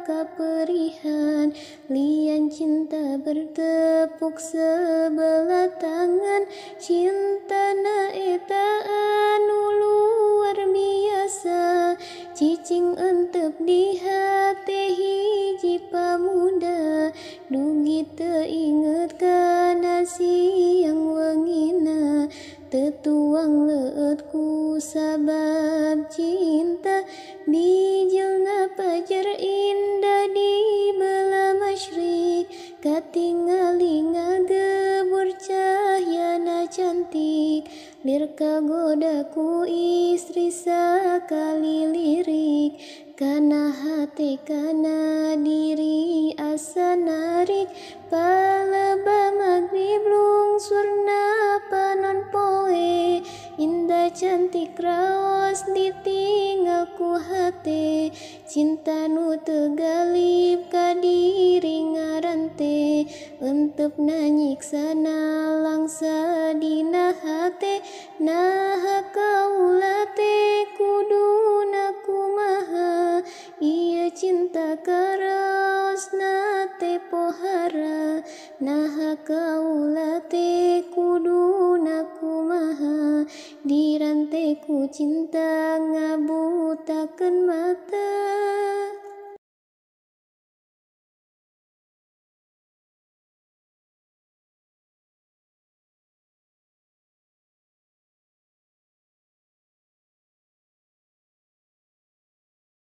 kaperihan, lian cinta bertepuk sebelah tangan, cinta na eta anu luar biasa, cicing entep di hati hiji pamuda, dugi teu inget kana siang wengina, tetuang leutku sabab cinta, di jelna pajar indah di belah masyrik, katingali ngagebur cahyana cantik, lir kagoda ku istri sakali lirik, kana hati kana diri asa narik, paleba magrib lungsurna panon poe, indah cantik raos ditinggal ku hate, cinta nu teu galib ka diri ngarante, entep nanyiksana langsa dina hate, naha kaula teh kuduna kumaha, ieu cinta karaosna teh pohara, naha kaula teh kuduna kumaha, dirantai ku cinta ngabutakeun mata.